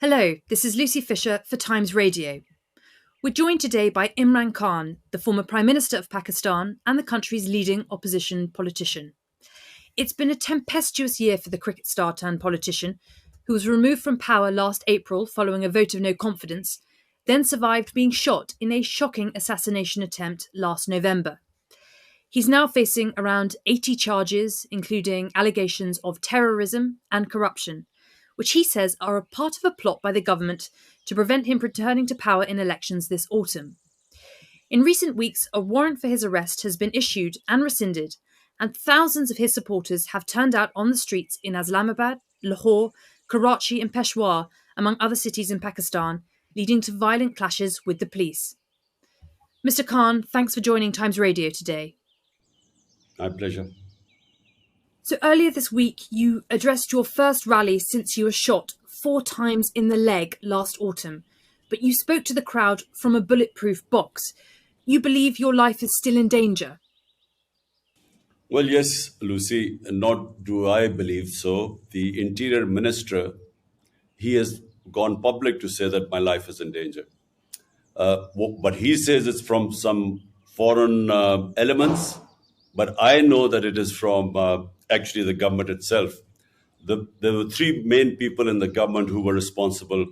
Hello, this is Lucy Fisher for Times Radio. We're joined today by Imran Khan, the former Prime Minister of Pakistan and the country's leading opposition politician. It's been a tempestuous year for the cricket star turned politician, who was removed from power last April following a vote of no confidence, then survived being shot in a shocking assassination attempt last November. He's now facing around 80 charges, including allegations of terrorism and corruption, which he says are a part of a plot by the government to prevent him returning to power in elections this autumn. In recent weeks, a warrant for his arrest has been issued and rescinded, and thousands of his supporters have turned out on the streets in Islamabad, Lahore, Karachi, and Peshawar, among other cities in Pakistan, leading to violent clashes with the police. Mr. Khan, thanks for joining Times Radio today. My pleasure. So earlier this week, you addressed your first rally since you were shot 4 times in the leg last autumn, but you spoke to the crowd from a bulletproof box. You believe your life is still in danger. Well, yes, Lucy, not do I believe so. The Interior Minister, he has gone public to say that my life is in danger. But he says it's from some foreign elements, but I know that it is from actually the government itself. There were 3 main people in the government who were responsible,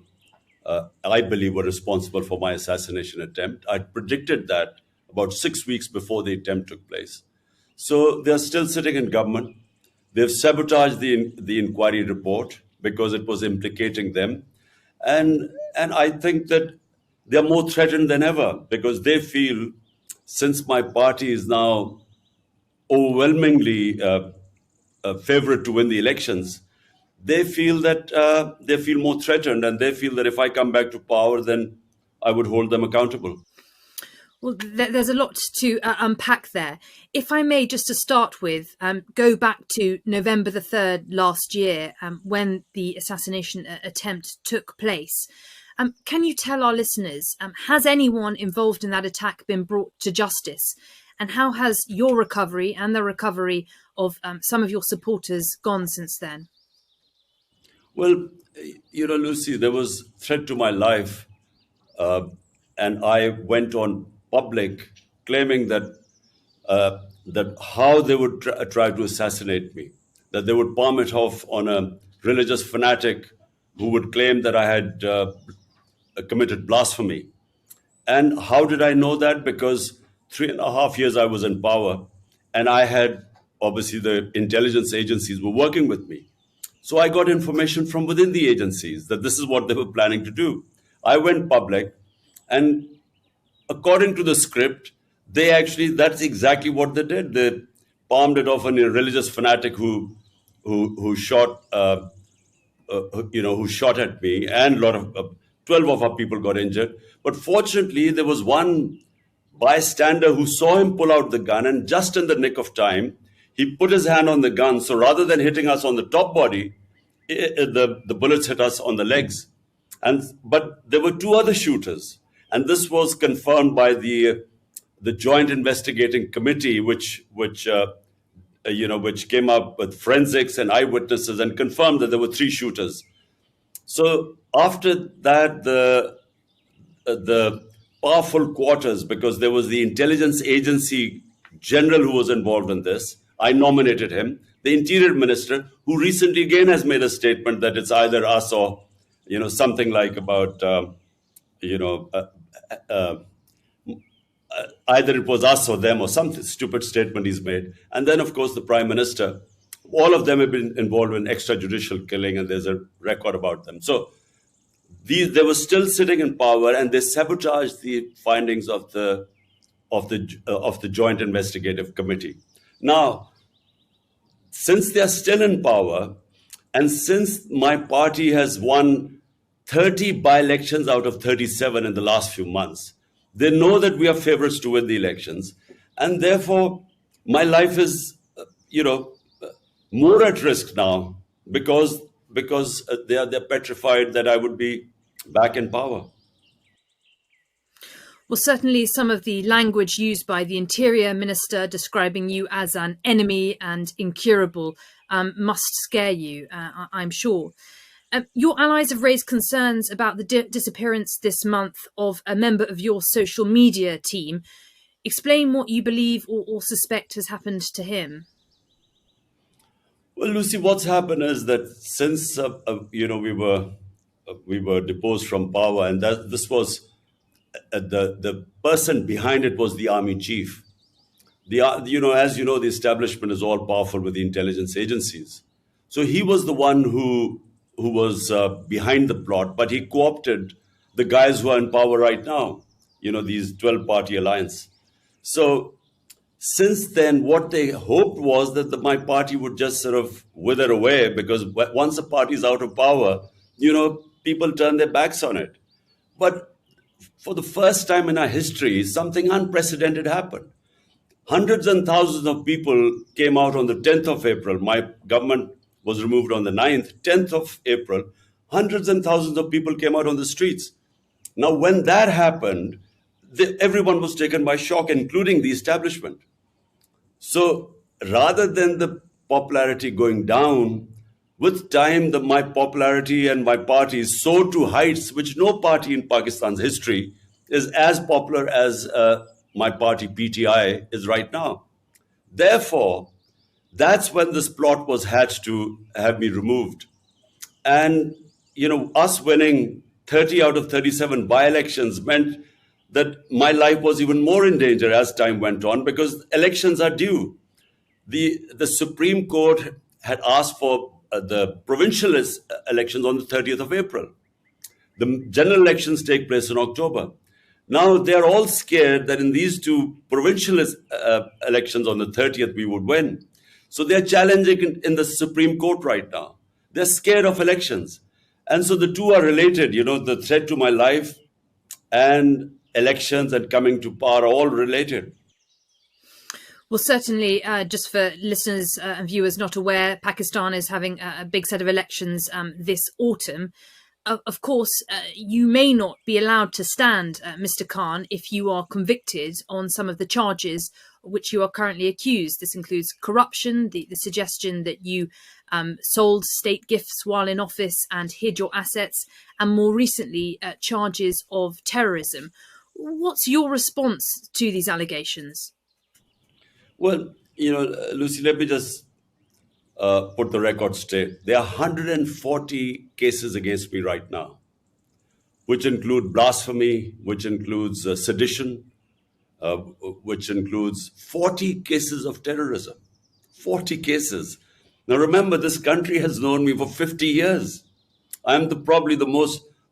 I believe were responsible for my assassination attempt. I predicted that about 6 weeks before the attempt took place. So they're still sitting in government. They've sabotaged the inquiry report because it was implicating them. And I think that they're more threatened than ever because they feel, since my party is now overwhelmingly favorite to win the elections, they feel more threatened, and they feel that if I come back to power, then I would hold them accountable. Well, there's a lot to unpack there. If I may, just to start with, go back to November the 3rd last year, when the assassination attempt took place. Can you tell our listeners, has anyone involved in that attack been brought to justice? And how has your recovery and the recovery of some of your supporters gone since then? Well, Lucy, there was threat to my life, and I went on public claiming that how they would try to assassinate me, that they would palm it off on a religious fanatic who would claim that I had committed blasphemy. And how did I know that? Because 3.5 years I was in power, and I had, obviously, the intelligence agencies were working with me. So I got information from within the agencies that this is what they were planning to do. I went public, and according to the script, that's exactly what they did. They palmed it off on a religious fanatic who shot who shot at me, and a lot of 12 of our people got injured. But fortunately, there was one bystander who saw him pull out the gun, and just in the nick of time, he put his hand on the gun. So rather than hitting us on the top body, the bullets hit us on the legs. But there were 2 other shooters, and this was confirmed by the Joint Investigating Committee, which came up with forensics and eyewitnesses and confirmed that there were 3 shooters. So after that, the powerful quarters, because there was the intelligence agency general who was involved in this, I nominated him. The Interior Minister, who recently again has made a statement that it's either us or, something like about, either it was us or them, or some stupid statement he's made. And then, of course, the Prime Minister. All of them have been involved in extrajudicial killing, and there's a record about them. So they were still sitting in power, and they sabotaged the findings of the Joint Investigative Committee. Now, since they are still in power, and since my party has won 30 by-elections out of 37 in the last few months, they know that we are favorites to win the elections, and therefore my life is, more at risk now because they're petrified that I would be back in power. Well, certainly some of the language used by the Interior Minister describing you as an enemy and incurable must scare you, I'm sure. Your allies have raised concerns about the disappearance this month of a member of your social media team. Explain what you believe or suspect has happened to him. Well, Lucy, what's happened is that since we were deposed from power, and that this was the person behind it was the army chief. As you know, the establishment is all powerful with the intelligence agencies. So he was the one who was behind the plot, but he co-opted the guys who are in power right now. These 12-party alliance. So since then, what they hoped was that my party would just sort of wither away because once a party is out of power, people turn their backs on it. But for the first time in our history, something unprecedented happened. Hundreds and thousands of people came out on the 10th of April. My government was removed on the 9th, 10th of April. Hundreds and thousands of people came out on the streets. Now, when that happened, everyone was taken by shock, including the establishment. So rather than the popularity going down, with time, my popularity and my party soared to heights which no party in Pakistan's history is as popular as my party PTI is right now. Therefore, that's when this plot was hatched to have me removed. And, us winning 30 out of 37 by-elections meant that my life was even more in danger as time went on because elections are due. The Supreme Court had asked for the provincial elections on the 30th of April. The general elections take place in October. Now they're all scared that in these two provincial elections on the 30th we would win. So they're challenging in the Supreme Court right now. They're scared of elections. And so the two are related, the threat to my life and elections and coming to power are all related. Well, certainly, just for listeners and viewers not aware, Pakistan is having a big set of elections this autumn. Of course, you may not be allowed to stand, Mr. Khan, if you are convicted on some of the charges which you are currently accused. This includes corruption, the suggestion that you sold state gifts while in office and hid your assets, and more recently, charges of terrorism. What's your response to these allegations? Well, Lucy, let me just put the record straight. There are 140 cases against me right now, which include blasphemy, which includes sedition, uh, which includes 40 cases of terrorism. 40 cases. Now, remember, this country has known me for 50 years. I'm probably the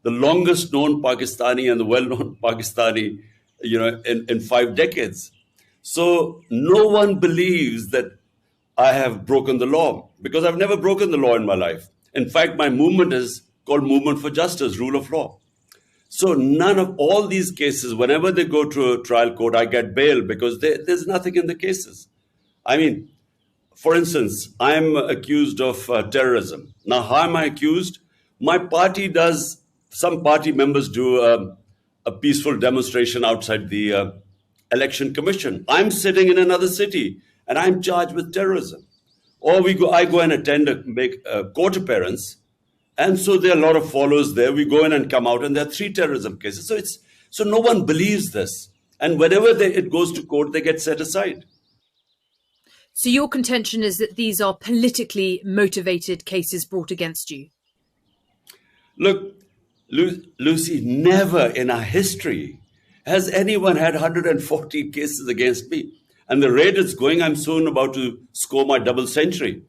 longest known Pakistani and the well-known Pakistani, in 5 decades. So no one believes that I have broken the law because I've never broken the law in my life. In fact, my movement is called Movement for Justice, Rule of Law. So none of all these cases, whenever they go to a trial court, I get bail because there's nothing in the cases. I mean, for instance, I'm accused of terrorism. Now, how am I accused? My party does, some party members do a peaceful demonstration outside the election commission. I'm sitting in another city and I'm charged with terrorism. Or I go and make a court appearance. And so there are a lot of followers there. We go in and come out, and there are 3 terrorism cases. So no one believes this. And whenever it goes to court, they get set aside. So your contention is that these are politically motivated cases brought against you? Look, Lucy, never in our history has anyone had 140 cases against me. And the rate it's going, I'm soon about to score my double century.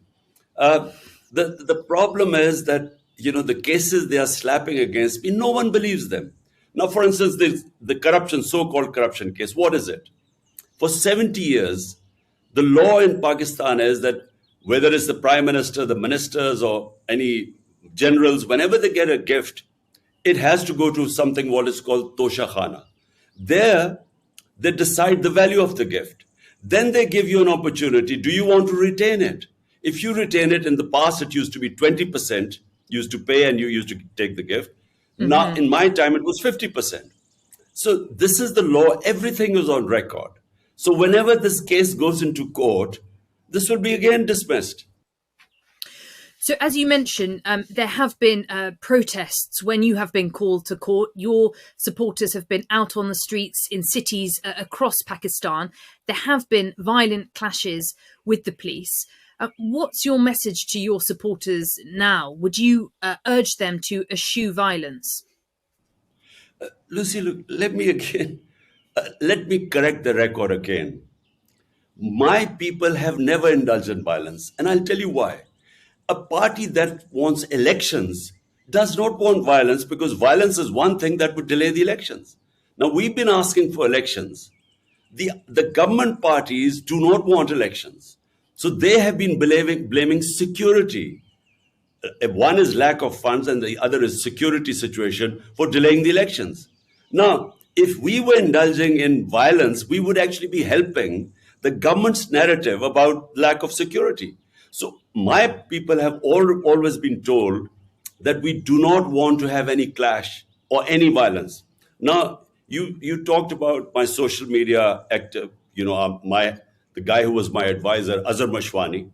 Uh, the problem is that, the cases they are slapping against me, no one believes them. Now, for instance, the corruption, so-called corruption case, what is it? For 70 years, the law in Pakistan is that whether it's the prime minister, the ministers, or any generals, whenever they get a gift, it has to go to something what is called Tosha Khana. There, they decide the value of the gift. Then they give you an opportunity. Do you want to retain it? If you retain it, in the past, it used to be 20%, used to pay and you used to take the gift. Now, in my time, it was 50%. So this is the law. Everything is on record. So whenever this case goes into court, this will be again dismissed. So, as you mentioned, there have been protests when you have been called to court. Your supporters have been out on the streets in cities across Pakistan. There have been violent clashes with the police. What's your message to your supporters now? Would you urge them to eschew violence? Lucy, look, let me correct the record again. My people have never indulged in violence, and I'll tell you why. A party that wants elections does not want violence because violence is one thing that would delay the elections. Now, we've been asking for elections. The government parties do not want elections. So they have been blaming security. One is lack of funds and the other is security situation for delaying the elections. Now, if we were indulging in violence, we would actually be helping the government's narrative about lack of security. So my people have always been told that we do not want to have any clash or any violence. Now, you talked about my social media active, my the guy who was my advisor, Azhar Mashwani,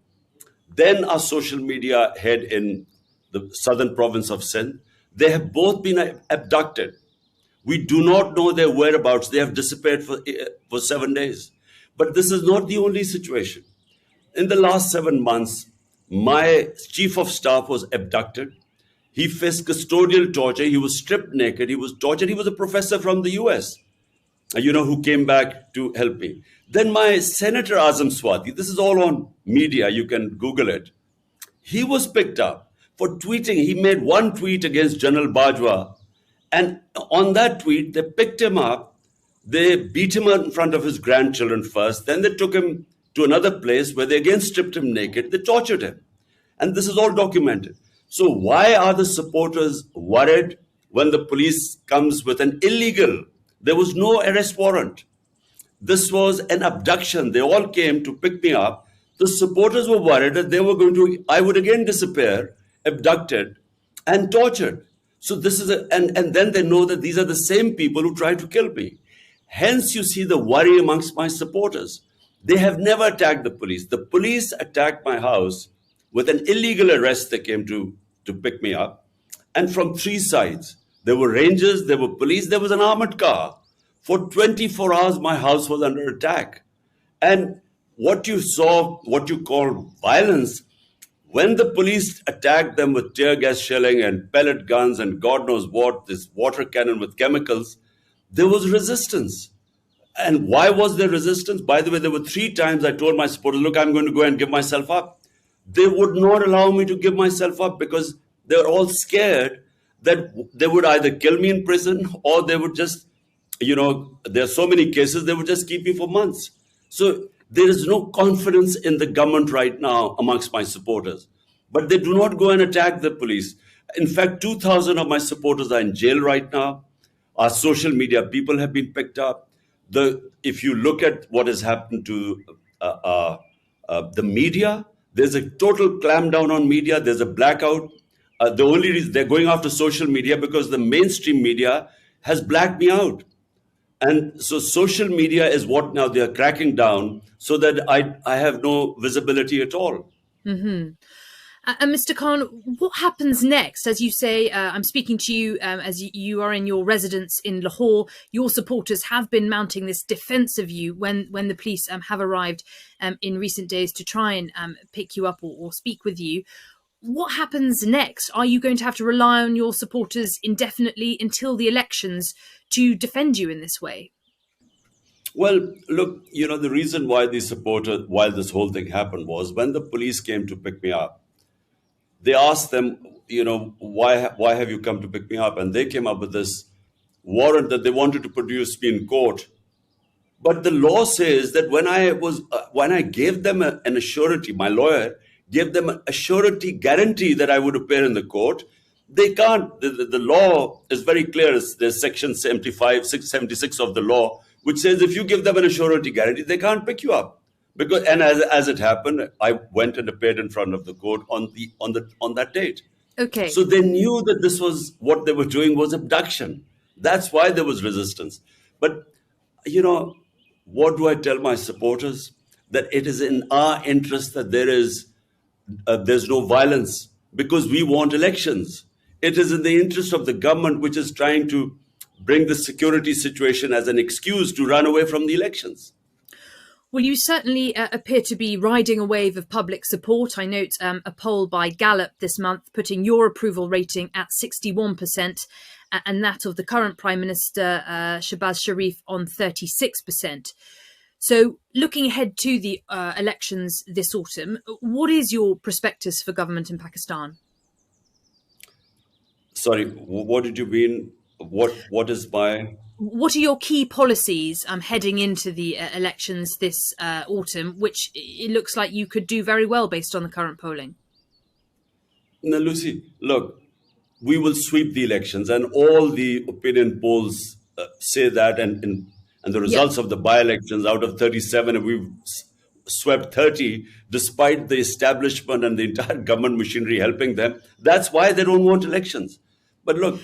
then our social media head in the southern province of Sindh. They have both been abducted. We do not know their whereabouts. They have disappeared for 7 days. But this is not the only situation. In the last 7 months, my chief of staff was abducted. He faced custodial torture. He was stripped naked. He was tortured. He was a professor from the US, who came back to help me. Then my Senator Azam Swati, this is all on media, you can Google it. He was picked up for tweeting. He made one tweet against General Bajwa. And on that tweet, they picked him up. They beat him in front of his grandchildren first. Then they took him to another place where they again stripped him naked. They tortured him. And this is all documented. So why are the supporters worried when the police comes with an illegal? There was no arrest warrant. This was an abduction. They all came to pick me up. The supporters were worried that I would again disappear, abducted, and tortured. So this is and then they know that these are the same people who tried to kill me. Hence, you see the worry amongst my supporters. They have never attacked the police. The police attacked my house with an illegal arrest. They came to pick me up. And from three sides, there were rangers, there were police, there was an armored car. For 24 hours, my house was under attack. And what you saw, what you call violence, when the police attacked them with tear gas shelling and pellet guns and God knows what, this water cannon with chemicals, there was resistance. And why was there resistance? By the way, there were 3 times I told my supporters, look, I'm going to go and give myself up. They would not allow me to give myself up because they were all scared that they would either kill me in prison or they would just, there are so many cases, they would just keep me for months. So there is no confidence in the government right now amongst my supporters. But they do not go and attack the police. In fact, 2,000 of my supporters are in jail right now. Our social media people have been picked up. If you look at what has happened to the media, there's a total clampdown on media. There's a blackout. The only reason they're going after social media because the mainstream media has blacked me out. And so social media is what now they're cracking down so that I have no visibility at all. And Mr. Khan, what happens next? As you say, I'm speaking to you as you are in your residence in Lahore. Your supporters have been mounting this defence of you when the police have arrived in recent days to try and pick you up or speak with you. What happens next? Are you going to have to rely on your supporters indefinitely until the elections to defend you in this way? Well, look, the reason why while this whole thing happened was when the police came to pick me up, they asked them, why have you come to pick me up? And they came up with this warrant that they wanted to produce me in court. But the law says that when I gave them an surety, my lawyer gave them a surety guarantee that I would appear in the court. They can't. The law is very clear. There's section 676 of the law, which says if you give them an surety guarantee, they can't pick you up. And as it happened, I went and appeared in front of the court on that date. Okay. So they knew that this was what they were doing was abduction. That's why there was resistance. But what do I tell my supporters? That it is in our interest that there's no violence. because we want elections. It is in the interest of the government, which is trying to bring the security situation as an excuse to run away from the elections. Well, you certainly appear to be riding a wave of public support. I note a poll by Gallup this month putting your approval rating at 61% and that of the current Prime Minister, Shehbaz Sharif, on 36%. So, looking ahead to the elections this autumn, what is your prospectus for government in Pakistan? Sorry, what did you mean? What is my? What are your key policies heading into the elections this autumn, which it looks like you could do very well based on the current polling? No, Lucy, look, we will sweep the elections, and all the opinion polls say that, and the Yeah. results of the by-elections, out of 37, we've swept 30, despite the establishment and the entire government machinery helping them. That's why they don't want elections. But look,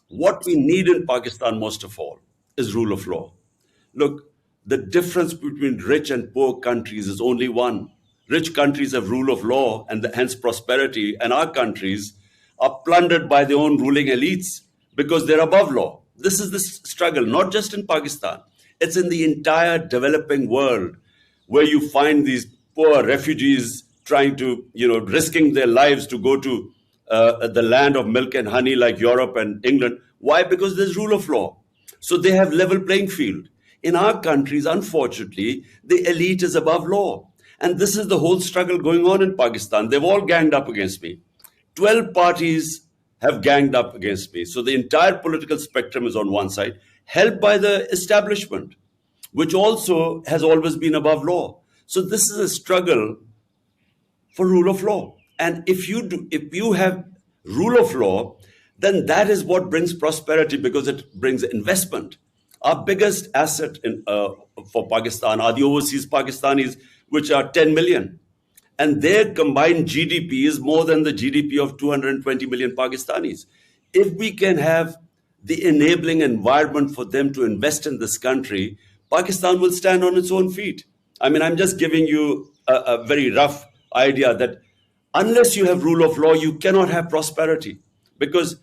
what we need in Pakistan most of all is rule of law. Look, the difference between rich and poor countries is only one. Rich countries have rule of law and hence prosperity, and our countries are plundered by their own ruling elites because they're above law. This is the struggle, not just in Pakistan, it's in the entire developing world, where you find these poor refugees trying to, risking their lives to go to the land of milk and honey like Europe and England. Why? Because there's rule of law. So they have level playing field. In our countries, unfortunately, the elite is above law. And this is the whole struggle going on in Pakistan. They've all ganged up against me. 12 parties have ganged up against me. So the entire political spectrum is on one side, helped by the establishment, which also has always been above law. So this is a struggle for rule of law. And if you have rule of law, then that is what brings prosperity, because it brings investment. Our biggest asset for Pakistan are the overseas Pakistanis, which are 10 million. And their combined GDP is more than the GDP of 220 million Pakistanis. If we can have the enabling environment for them to invest in this country, Pakistan will stand on its own feet. I mean, I'm just giving you a very rough idea that unless you have rule of law, you cannot have prosperity, because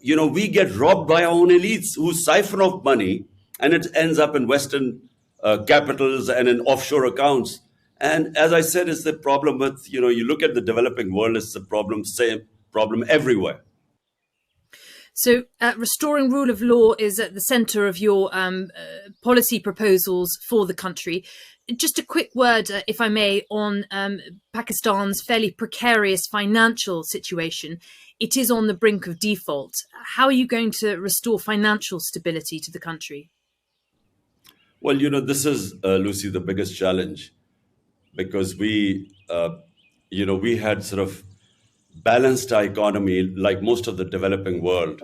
we get robbed by our own elites who siphon off money, and it ends up in Western capitals and in offshore accounts. And as I said, it's the problem with, you look at the developing world, it's the problem, same problem everywhere. So, restoring rule of law is at the centre of your policy proposals for the country. Just a quick word, if I may, on Pakistan's fairly precarious financial situation. It is on the brink of default. How are you going to restore financial stability to the country? Well, this is, Lucy, the biggest challenge, because we had sort of balanced our economy like most of the developing world.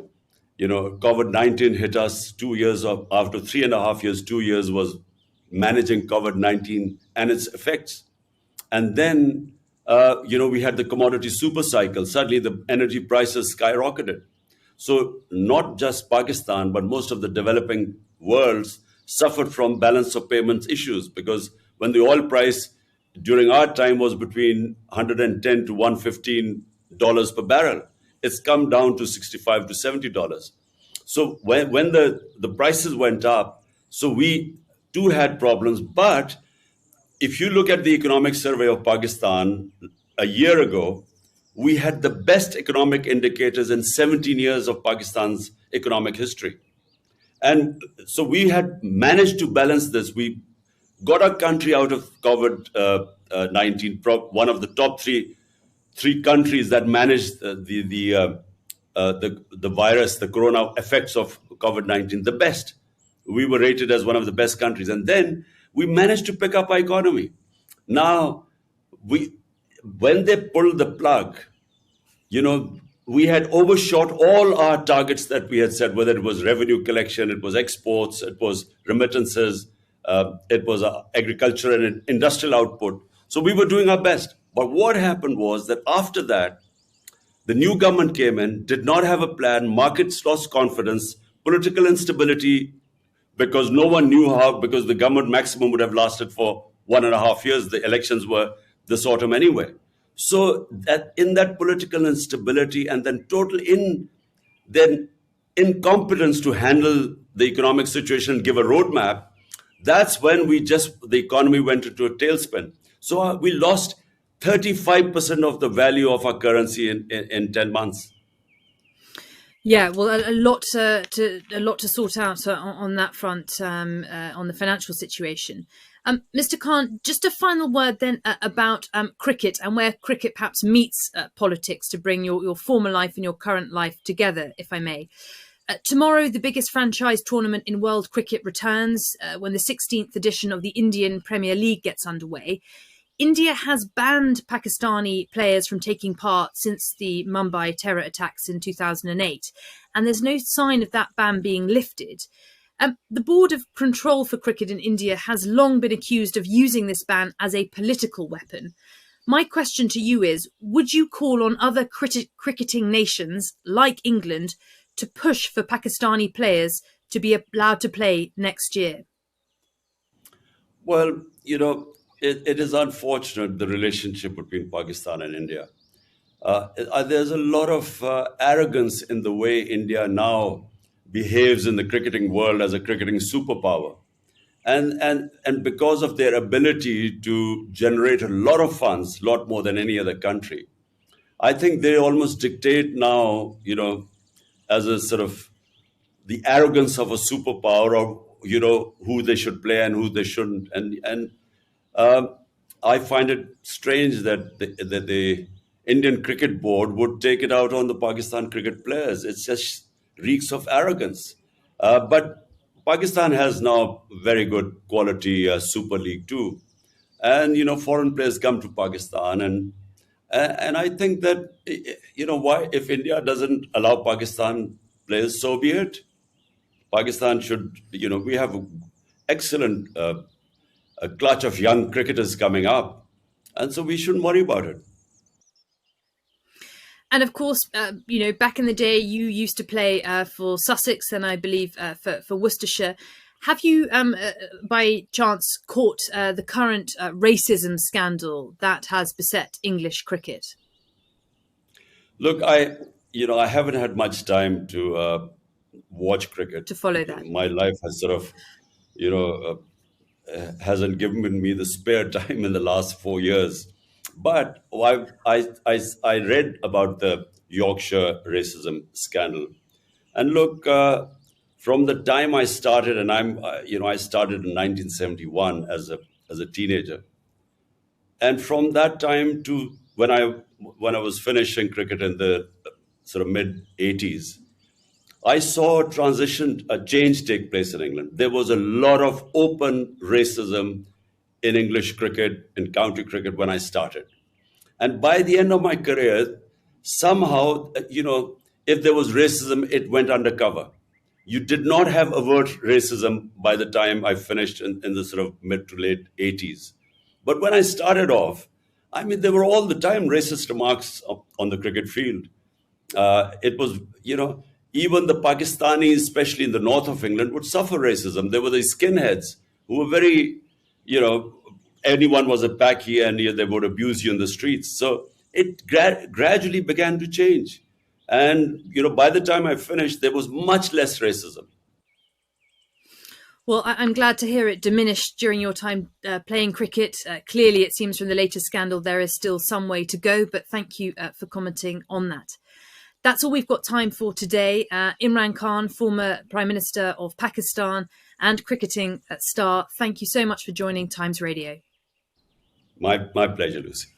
COVID-19 hit us 2 years after 3.5 years. 2 years was managing COVID-19 and its effects. And then, we had the commodity super cycle. Suddenly, the energy prices skyrocketed. So not just Pakistan, but most of the developing worlds suffered from balance of payments issues, because when the oil price during our time was between 110 to $115 per barrel, it's come down to 65 to $70. So when the prices went up, so we too had problems. But if you look at the economic survey of Pakistan a year ago, we had the best economic indicators in 17 years of Pakistan's economic history. And so we had managed to balance this. We got our country out of COVID-19, one of the top three countries that managed the virus, the corona effects of COVID-19, the best. We were rated as one of the best countries. And then we managed to pick up our economy. Now, when they pulled the plug, we had overshot all our targets that we had set, whether it was revenue collection, it was exports, it was remittances, it was agriculture and industrial output. So we were doing our best. But what happened was that after that, the new government came in, did not have a plan, markets lost confidence, political instability, because no one knew how, because the government maximum would have lasted for 1.5 years. The elections were this autumn anyway. So that in that political instability and then incompetence to handle the economic situation and give a roadmap, that's when the economy went into a tailspin. So we lost 35% of the value of our currency in 10 months. Yeah, well, a lot to sort out on that front, on the financial situation. Mr. Khan, just a final word then about cricket and where cricket perhaps meets politics to bring your former life and your current life together, if I may. Tomorrow, the biggest franchise tournament in world cricket returns when the 16th edition of the Indian Premier League gets underway. India has banned Pakistani players from taking part since the Mumbai terror attacks in 2008, and there's no sign of that ban being lifted. The Board of Control for Cricket in India has long been accused of using this ban as a political weapon. My question to you is, would you call on other cricketing nations, like England, to push for Pakistani players to be allowed to play next year? Well, it is unfortunate, the relationship between Pakistan and India. There's a lot of arrogance in the way India now behaves in the cricketing world as a cricketing superpower. And because of their ability to generate a lot of funds, a lot more than any other country, I think they almost dictate now, as a sort of the arrogance of a superpower, of who they should play and who they shouldn't. And um, I find it strange that the Indian Cricket Board would take it out on the Pakistan cricket players. It's just reeks of arrogance. But Pakistan has now very good quality Super League too, and foreign players come to Pakistan, and I think that why, if India doesn't allow Pakistan players, so be it. Pakistan should, we have excellent a clutch of young cricketers coming up, and so we shouldn't worry about it. And of course, back in the day, you used to play for Sussex and I believe for Worcestershire. Have you, by chance, caught the current racism scandal that has beset English cricket? Look, I haven't had much time to watch cricket. To follow that. My life has sort of, you know, hasn't given me the spare time in the last 4 years. But I read about the Yorkshire racism scandal, and look, from the time I started, and I started in 1971 as a teenager, and from that time to when I was finishing cricket in the sort of mid 80s, I saw a change take place in England. There was a lot of open racism in English cricket, in county cricket when I started. And by the end of my career, somehow, if there was racism, it went undercover. You did not have overt racism by the time I finished in the sort of mid to late 80s. But when I started off, I mean, there were all the time racist remarks on the cricket field. It was, even the Pakistanis, especially in the north of England, would suffer racism. There were these skinheads who were very, you know, anyone was a Paki and they would abuse you in the streets. So it gradually began to change. And, by the time I finished, there was much less racism. Well, I'm glad to hear it diminished during your time playing cricket. Clearly, it seems from the latest scandal there is still some way to go, but thank you for commenting on that. That's all we've got time for today. Imran Khan, former Prime Minister of Pakistan and cricketing star, thank you so much for joining Times Radio. My pleasure, Lucy.